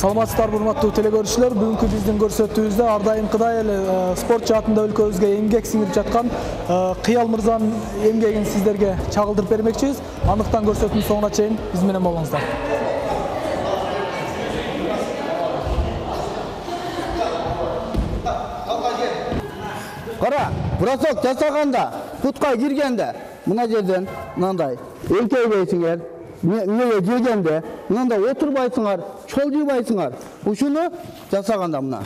Саламатсыздарбы урматтуу телекөрүүчүлөр, бүгүнкү биздин көрсөтүүбүздө ар дайымкыдай эле спорт жаатында өлкөбүзгө эмгек сиңирип жаткан Кыял мырзанын эмгегин сиздерге чагылдырып бермекчибиз. Андыктан көрсөтүүнүн соңуна чейин биз менен болуңуздар. Кара, бросок жасаганда, путка киргенде, мына жерден мындай элкейбейсиңер. Неге жегенде, мынанда отурбайсыңар, чолжубайсыңар. Ушуну жасаганда мына.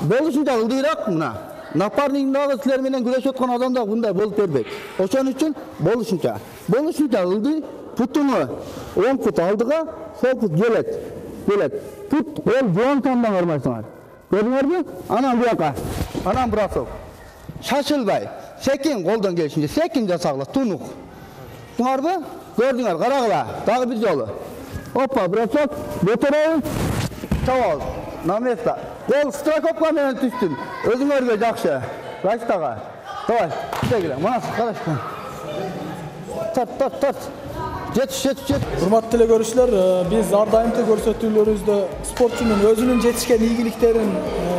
Болушунча ылдыйраак мына. Напарниктагы силер менен күрөшүп аткан адамда мындай болуп бербейт. Ошон үчүн болушунча ылдый, путуну оң пут алдыга, сол пут келет. Пут кол жоон тамдан кармайсыңар. Көрдүңөрбү? Анан буяка. Анан бросок. Шашылбай, секин колдон келишинче, секин жасагыла, тунук. Туңарбы? Gördüңөр, карагыла, дагы бир жолу. Опа, бросок, көтөрөйүн. Чабал, на место. Гол страховка менен түштүм. Өзүңөргө жакшы. Рачтага. Давай, кете мына караш. Тарт. Жет. Урматтуу телекөрүүчүлөр, биз ар дайымкы көрсөтүүлөрүбүздө спортчунун өзүнүн жетишкен ийгиликтерин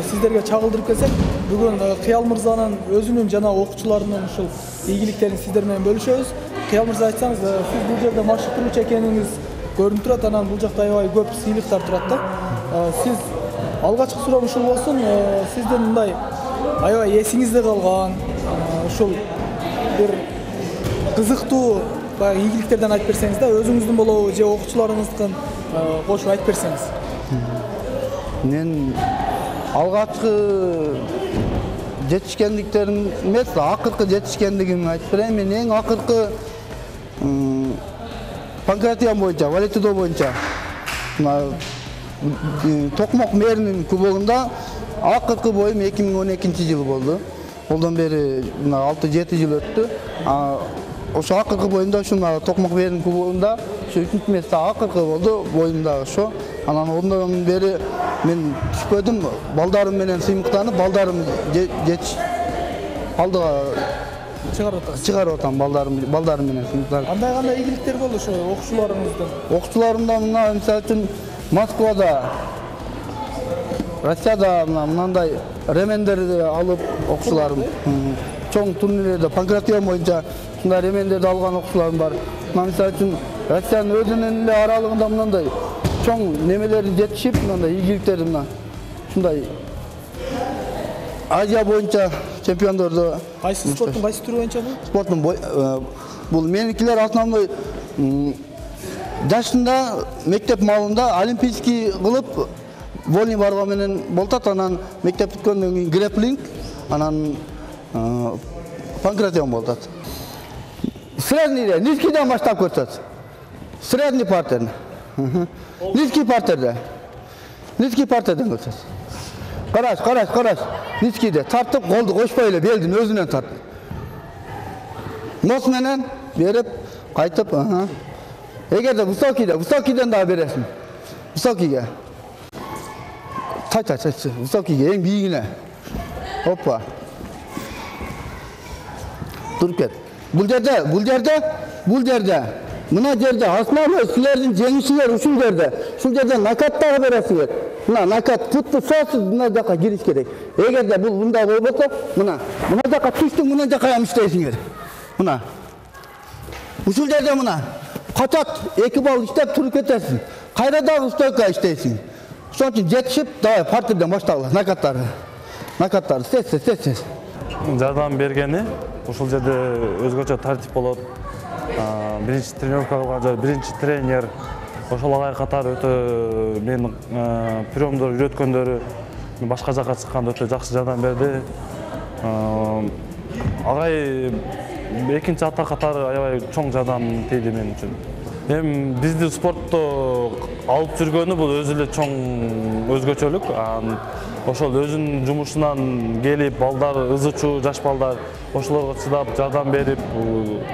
сиздерге чагылдырып келсек, бүгүн Кыял мырзанын өзүнүн жана окуучуларынын ушул ийгиликтерин сиздер менен бөлүшөбүз. Кыял мырза, айтсаңыз, сиз бул жерде машыктыруучу экениңиз көрүнүп турат, анан бул жакта аябай көп сыйлыктар турат да. Сиз алгачкы суроом ушул болсун, сиздин мындай аябай эсиңизде калган ушул бир кызыктуу ийгиликтерден айтып берсеңиз да, өзүңүздүн болобу же окуучуларыңыздын кошуп айтып берсеңиз. Мен алгачкы жетишкендиктерим эмес, акыркы жетишкендигимди айтып берейин. Мен эң акыркы панкратион боюнча, валетидо боюнча Токмок мэринин кубогунда акыркы боюм 2012-жылы болду. Олдон бери 6-7 жыл өттү. Ошо акыркы боюмда ушуна Токмок мэринин кубогунда ошо 3-ncü месте акыркы болду боюмда ошо. Анан ондон бери мен түшпөдүм, балдарым менен сыймыктанып, балдарым жетиш алдыга чыгарып атам, балдарым менен сыймыктанып. Андай кандай ийгиликтер болду ошо окуучуларыңыздын? Окуучуларымда мына мисалы үчүн Москвада, Россияда мындай ремендерди алып окуучуларым, чоң турнирлерде панкратион боюнча мындай ремендерди алган окуучуларым бар. Мына мисалы үчүн Россиянын өзүнүн эле аралыгында мындай чоң немелерди жетишип, мындай ийгиликтерди мына ушундай Азия боюнча чемпиондорду. Кайсы спорттун кайсы түрү боюнча бул? Спорттун бул меникилер основной жашында мектеп маалында олимпийский кылып вольный барган менен болтат, анан мектеп бүткөндөн кийин грэплинг, анан панкратион болтат. Среднийде, низкийден баштап көрсөт. Средний партер. Низкий партерден көрсөт. Караш. Низкийде тартып, колду кошпой эле белдин өзүнөн тарт. Нос менен берип, кайтып, эгерде высокийден дагы бересиң. Высокийге. Тай, высокийге, эң бийигине. Опа. Туруп кет. Бул жерде, мына жерде основной силердин жеңишиңер ушул жерде накат дагы бересиңер. Мына накат путты соосуз мына жака кириш керек. Эгерде бул мындай болбосо, мына жака түштүң, мына жака ham иштейсиңер. Мына. Ушул жерде мына качат 2 балл иштеп туруп кетесиң. Кайра дагы стойка иштейсиң. Ошон үчүн жетишип, давай партерден баштагыла, накаттары сез. Жардам бергени ушул жерде өзгөчө тартип болот. Биринчи тренировка кылган биринчи тренер ошол агай катары өтө менин приемдор үйрөткөндөрү башка жака чыкканда өтө жакшы жардам берди. Агай экинчи ата катары аябай чоң жардам тийди мен үчүн. Эми бизди спортто алып жүргөнү бул өзү эле чоң өзгөчөлүк. Ошол өзүнүн жумушунан келип, балдар ызычуу, жаш балдар ошолорго чыдап, жардам берип,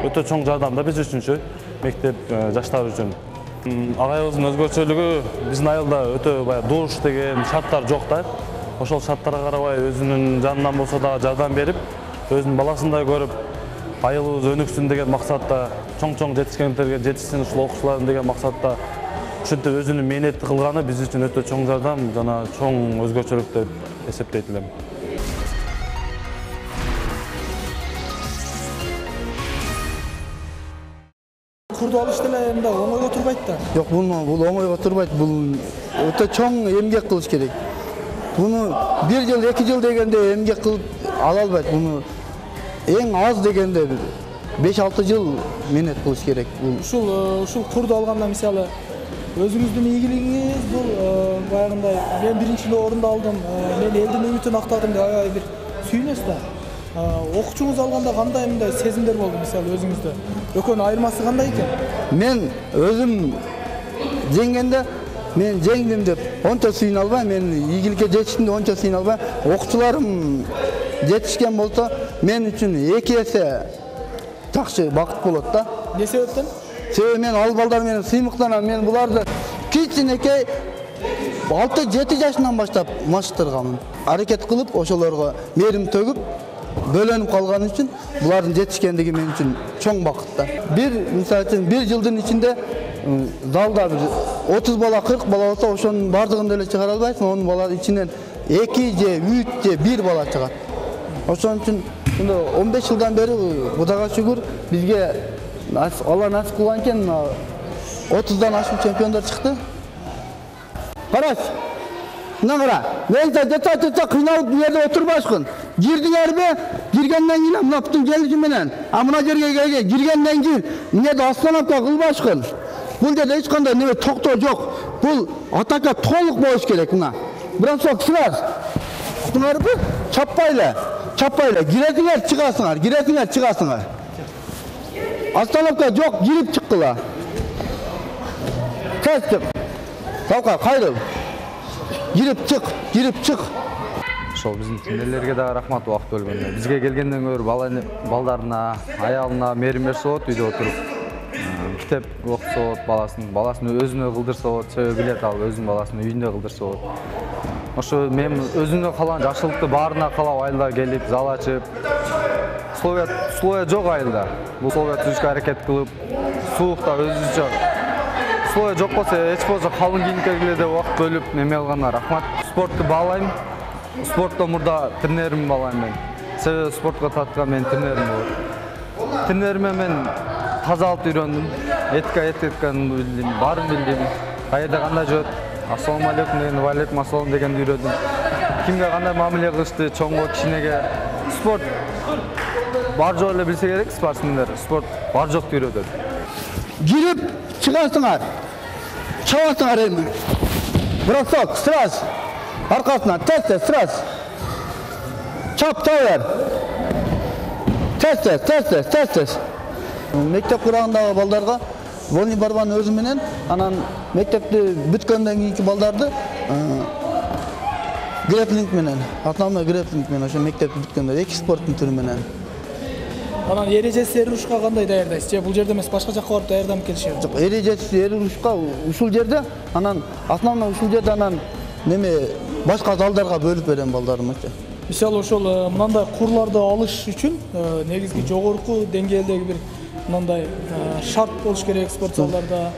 өтө чоң жардам да биз үчүнчү, мектеп жаштар үчүн. Агайыбыздын өзгөчөлүгү биздин айылда өтө душ деген шарттар жок да. Ошол шарттарга карабай өзүнүн жанынан болсо да жардам берип, өзүнүн баласындай көрүп, айылыбыз өнүксүн деген максатта, чоң жетишкендерге жетишсин ушул окуучуларым деген максатта ушинтип өзүнүн мээнети кылганы биз үчүн өтө чоң жардам жана чоң өзгөчөлүк деп эсептейт элем. Kurdu alış деле мындай оңойго турбайт да. Жок, бул оңойго турбайт. Бул өтө чоң эмгек кылыш керек. Буну 1 жыл, 2 жыл дегенде эмгек кылып ала албайт. Буну эң аз дегенде 5-6 жыл менет кылыш керек. Ушул курду алганда мисалы өзүңүздүн ийгилигиңиз бул баягындай мен биринчилик орунду алдым, мен элдин үмүтүн актадым деп аябай бир сүйүнөсүз да. Окуучуңуз алганда кандай мындай сезимдер болду мисалы өзүңүздө? Экөөнүн айырмасы кандай экен? Мен өзүм жеңгенде мен жеңдим деп онча сүйүнө албайм, мен ийгиликке жетиштим деп онча сүйүнө албайм. Окуучуларым жетишкен болсо мен үчүн 2 эсе жакшы бакыт болот да. Не себептен? Себеби мен ал балдар менен сыймыктанам. Мен буларды кичинекей 6-7 жашынан баштап машыктырганмын. Аракет кылып ошолорго мээрим төгүп бөлөнүп калган үчүн булардын жетишкендиги мен үчүн чоң бакыт да. Мисалы үчүн 1 жылдын ичинде залда 30 бала 40 бала болсо ошонун бардыгын деле чыгара албайсың. Онун бала ичинен 2 же 3 же 1 бала чыгат. Ошон үчүн 15 жылдан бери Кудайга шүгүр бизге Алла насип кылган экен 30дан ашуун чемпиондор чыкты. Караш. Мына кара. Мен жата кыйналып бу жерде отурбашкын. Кирдиңерби? Киргенден кийин мына буттун келиши менен, мына жерге киргенден кийин эмнеде остановка кылбашкын. Бул жерде эч кандай неме токтоо жок. Бул атака толук болуш керек мына. Бросок сразу. Туңарбы? Чаппайлы. Киретиңер чыгасыңар. Остановка жок, кирип чыккыла. Кеттим. Талка кайрыл. Кирип чык. Ошол биздин тимдерлерге да рахмат убакыт бөлгөндө. Бизге келгенден көрү балдарына, аялына мээрим берсе болот, үйдө отуруп. Китеп окутса болот, баласын өзүнө кылдырса болот, себеби билет ал өзүнүн баласын үйүндө кылдырса болот. Ошо мен өзүнө калган жакшылыкты баарына каалап айылда келип, зал ачып. Условия жок айылда. Бул условия түзүшкө аракет кылып, суукта өзүнчө условия жок болсо, эч болсо калың кийимкеге да убакыт бөлүп неме кылганына рахмат. Спортту баалайм. Спорттон мурда тренерим баалайм мен. Себеби спортко тарткан менин тренерим болот. Тренериме мен тазалыкты үйрөндүм. Этиканы билдим, баарын билдим. Каерде кандай жүрөт? Ассалому алейкум деген, ва алейкум ассалам дегенди үйрөндүм. Кимге кандай мамиле кылышты, чоңго, кичинеге. Спорт бар жок эле билсе керек спортсмендер. Спорт бар жокту үйрөтөт. Кирип чыгасыңар. Чабасыңар эми. Бросок сразу. Аркасына тез сразу. Чап тавер. Тез. Мектеп курагындагы балдарга волни барбаны өзү менен, анан мектепти бүткөндөн кийинки балдарды грэплинг менен, основной грэплинг менен ошо мектепти бүткөндө 2 спорттун түрү менен. Анан эрежеси урушка кандай даярдайсыз? Же бул жерде эмес, башка жакка барып даярданып келишеби? Жок, эрежеси урушка ушул жерде, анан основной ушул жерде, анан неме башка залдарга бөлүп берем балдарымды. Мисалы ошол мындай курларды алыш үчүн негизги жогорку деңгээлдеги бир мындай шарт болуш керек спорт залдарда.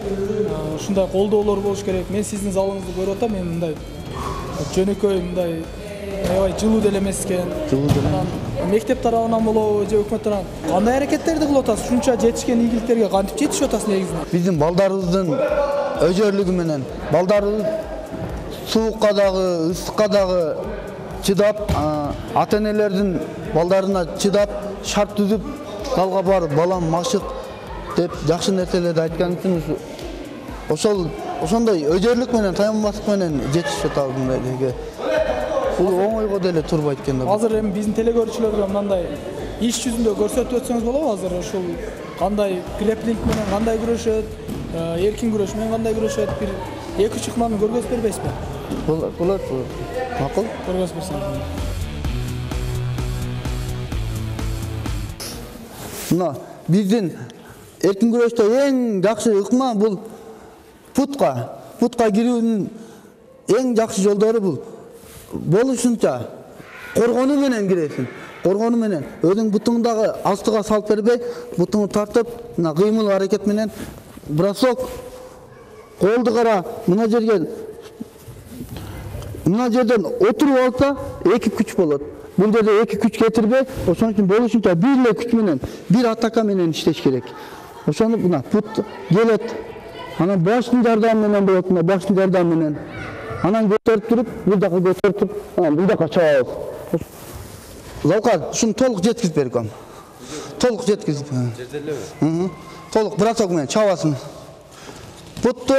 Ушундай колдоолор болуш керек. Мен сиздин залыңызды көрүп атам, мен мындай жөнөкөй мындай аябай жылуу деле эмес экен. Мектеп тарабынан болобу же өкмөт тарабынан кандай аракеттерди кылып атасыз? Ушунча жетишкен ийгиликтерге кантип жетишип атасыз негизинен? Биздин балдарыбыздын өжөрлүгү менен, балдарыбыз суукка дагы, ысыкка дагы чыдап, ата-энелердин балдарына чыдап, шарт түзүп, залга барып, балам машык деп жакшы нерселерди айткан үчүн ошондой өжөрлүк менен, таянбастык менен жетишип атабыз мындай жерге. Бул оңойго деле турбайт экен да. Азыр эми биздин телекөрүүчүлөргө мындай иш жүзүндө көрсөтүп өтсөңүз болобу? Азыр ушул кандай грэплинг менен кандай күрөшөт, эркин күрөш менен кандай күрөшөт, бир 2-3 ыкманы көргөзүп бербейсизби? Болот. Макул. Көргөзүп берсеңиз. Мына биздин эркин күрөштө эң жакшы ыкма бул путка кирүүнүн эң жакшы жолдору бул. Болушунча коргонуу менен киресиң. Коргонуу менен өзүң бутуңдагы астыга салып бербей, бутуңду тартып, мына кыймыл аракет менен бросок Koldu qara, mına жерден oturup alsa iki güç bolot. Bul жерде iki güç getirbe, oşon üçün boluşunça bir ile güç menen, bir ataka menen işleş gerek. Oşonu buna put gelet. Ana başın jardam menen bolot, başın jardam menen. Anan götürüp durup, bir dakika götürüp durup, bir dakika çağır. Zalkar, şunu toluk jetkizip berkom. Toluk jetkizip. Toluk brasok menen çabasın. Puttu.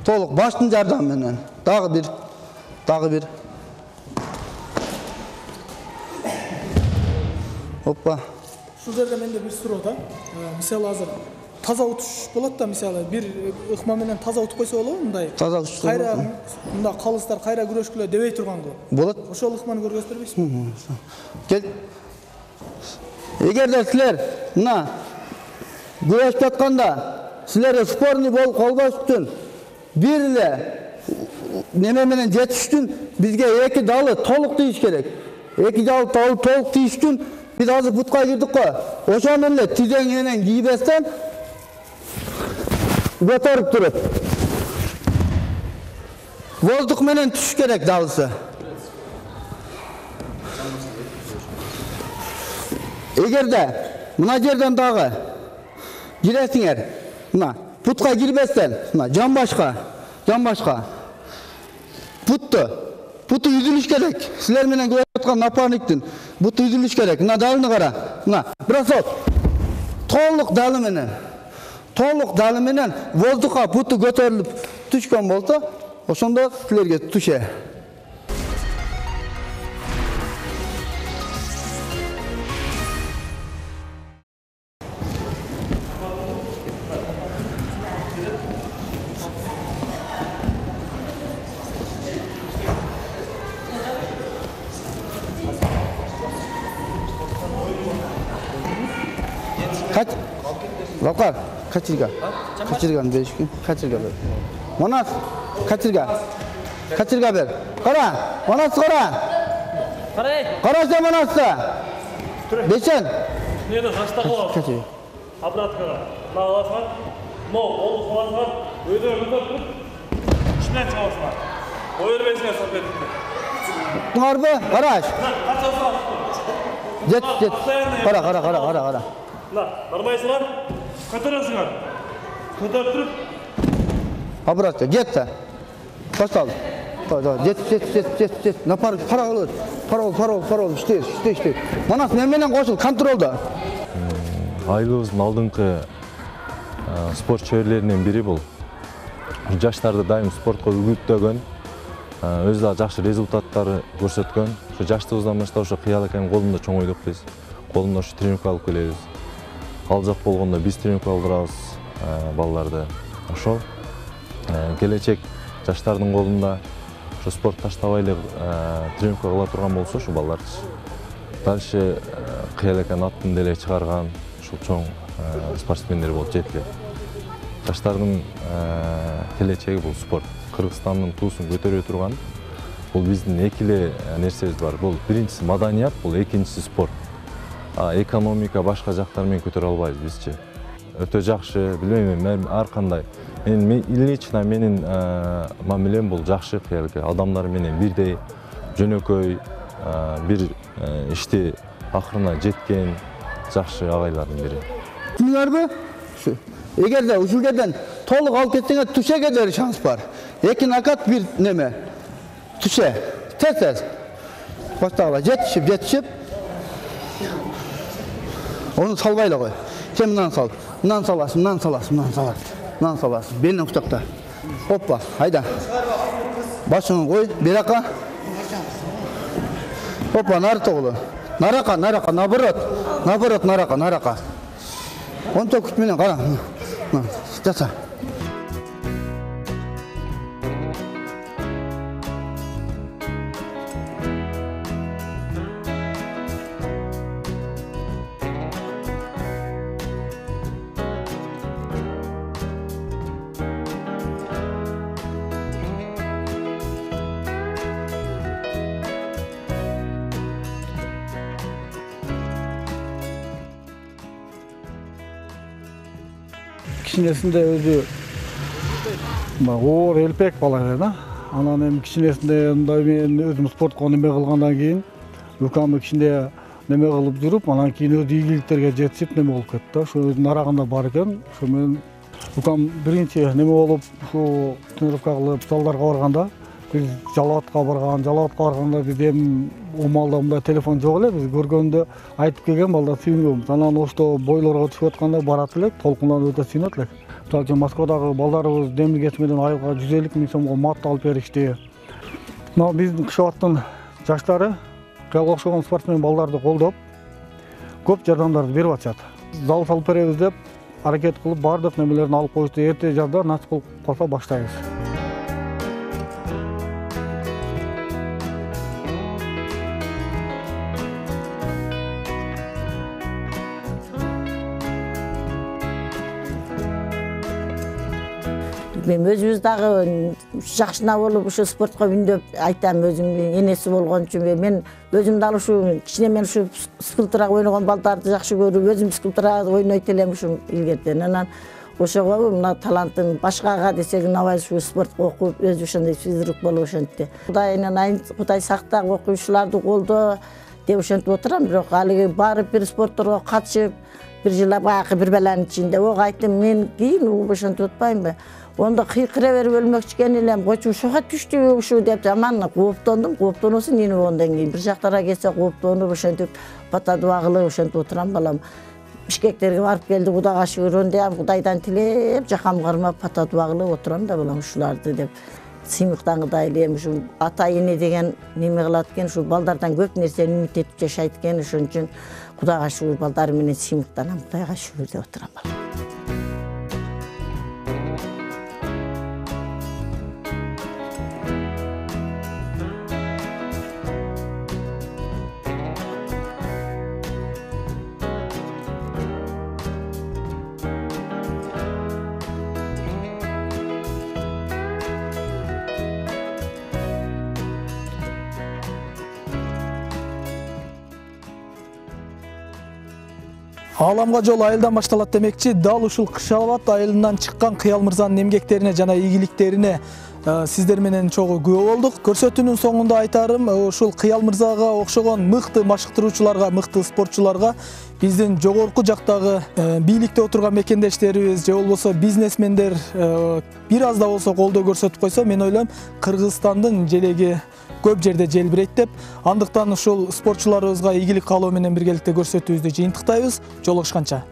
Toluk başın jardam menen. Dağı bir. Hoppa. Şu жерде mende bir soru da. Misal hazır taza utuş bolat da misal bir ыкма менен таза утуп койсо болобу мындай? Таза утуш. Кайра мында калыстар кайра күрөшкүлө дебей турганго. Болот. Ошол ыкманы көргөзүп бербейсизби? Gel. Егерде силер мына күрөшүп жатканда силер спорный болуп калбаш үчүн бир эле неме менен жетиш үчүн бизге эки далы толук тийиш керек. Эки далы толук тийиш үчүн biz azı butqa girdik ko. Oşan elle tizen yenen giybesten götürüp durup. Vozduk menen tuş gerek dalısı. Egerde mına жерden dağı giresinger. Mına putqa girbesten, mına can başka. Putu yüzülüş gerek. Sizler menen görüp naparniktin. Putu yüzülüş gerek. Mına dalını qara. Mına brasok. Tolluk dalı menen vozdukka putu götürülüp düşkön bolsa, oşonda sizlerge tuşe. Kaç? Lokar, kaçırga. Kaçırgan 5 gün, kaçırga ver. Manas, kaçırga ver. Qara, Manas qara. Qara sen Manas'ta. Beşen. Neydi kaçta koyalım? Kaçır. Abrat kara. Lağlasın. No, oğlu kolasın. Öyle tutup içinden çalasın. O örbesine sohbet etme. Harbi, qaraş. Kaç olsun? Jet. Qara. La, barbaysılar. Kötürünsünler. Kötürüp durup. Abratça, get de. Baştal. Jet. Napar, parol, işte. Manas memenen koşul, kontrolda. Айылыбыздын алдыңкы спорт чеберлеринен бири бул. Жаштарды дайым спортко үгүттөгөн, өзү да жакшы результаттары көрсөткөн. Ошо жаштыгыбыздан баштап ошо кыял экенин колунда чоң ойдук биз. Колунда ошо тренировка алып келебиз. Ал жак болгондо биз тренировка алдырабыз балдарды. Ошол келечек жаштардын колунда ошо спорт таштабай эле тренировка кыла турган болсо ошо балдар дальше кыял экен аттын деле чыгарган чоң спортсмендер болуп жетилет. Жаштардын келечеги бул спорт. Кыргызстандын туусун көтөрө турган бул биздин эки эле нерсебиз бар. Бул биринчиси маданият, бул экинчиси спорт. Экономика башка жактар менен көтөрө албайбыз бизчи. Өтө жакшы, билбейм, ар кандай. Мен лично менин мамилем бул жакшы кыялке. Адамдар менен бирдей, жөнөкөй, бир ишти акырына жеткен жакшы агайлардын бири. Түшүңөрбү? Эгерде ушул жерден толук алып кетсеңер түшеге дери шанс бар. Эки накат бир неме. Түше. Тез. Баштагыла жетишип. Onu salbayla koy. Sen bundan sal. Bundan salasın. Benimle kucakta. Hoppa. Hayda. Başını koy. Bir dakika. Hoppa. Narı toğulu. Naraka. Nabarot. Onu çok kütmeyin. Kara. Jatsa. кичинесинде өзү оор элпек бала эле да. Анан эми кичинесинде мындай мен өзүм спортко неме кылгандан кийин укамы кичине неме кылып жүрүп, анан кийин өз ийгиликтерге жетишип неме болуп кетти да. Ошо өзүнүн арагында бар экен. Ошо мен укам биринчи неме болуп, ушу тренировка кылып залдарга барганда биз Жалалатка барганда биз эми умалда мындай телефон жок эле, биз көргөндө айтып келген балдар сүйүнгөнбүз. Анан ошто бойлорго түшүп атканда барат элек, толкундан өтө сүйүнөт элек. Мисалы үчүн Москвадагы балдарыбыз демилгеси менен айга 150 000 сомго мат алып беришти. Мына биздин Кышыбаттын жаштары кыялга окшогон спортсмен балдарды колдоп, көп жардамдарды берип атышат. Зал салып беребиз деп аракет кылып бардык немелерин алып коюшту. Эрте жазда насып кылып калса баштайбыз. Мен өзүбүз дагы жакшына болуп ушу спортко үндөп айтам, өзүмдүн энеси болгон үчүн мен өзүм дагы ушу кичине мен ушу скульптурага ойногон балдарды жакшы көрүп, өзүм скульптурага ойнойт элем ушу илгертен. Анан ошого мына талантын башкага десек набай ушу спортко окуп, өзү ошондой физрук болуп ошентти. Кудай сактап окуучуларды колдоо деп ошентип отурам, бирок алиги барып бир спортторго катышып, бир жыл баягы бир баланын ичинде ого айттым, мен кийин угуп ошентип атпаймынбы? Онда кыйкыра берип өлмөкчү экен элем, койчу ушуга түштүбү ушу деп аман кооптондум, кооптоносун эми ондан кийин бир жактара келсе кооптонуп ошентип патадуа кылып ошентип отурам балам. Бишкектерге барып келди, Кудайга шүгүр, ондой Кудайдан тилеп, жакам кармап патадуа кылып отурам да балам ушуларды деп. Сыймыктангыдай эле ушу ата эне деген неме кылат экен, ушу балдардан көп нерсени үмүт этип жашайт экен, ошон үчүн Кудайга шүгүр балдар менен сыймыктанам, Кудайга шүгүр деп отурам балам. Ааламга жол айылдан башталат демекчи, дал ушул Кышыбат айылынан чыккан Кыял мырзанын эмгектерине жана ийгиликтерине сиздер менен чогуу күбө болдук. Көрсөтүүнүн соңунда айтарым, ушул Кыял мырзага окшогон мыкты машыктыруучуларга, мыкты спортчуларга биздин жогорку жактагы бийликте отурган мекендештерибиз же болбосо бизнесмендер бир аз да болсо колдоо көрсөтүп койсо, мен ойлойм Кыргызстандын желеги көп жерде желбирейт деп. Андыктан ушул спортчуларыбызга ийгилик каалоо менен биргеликте көрсөтүүбүздү жыйынтыктайбыз. Жолугушканча.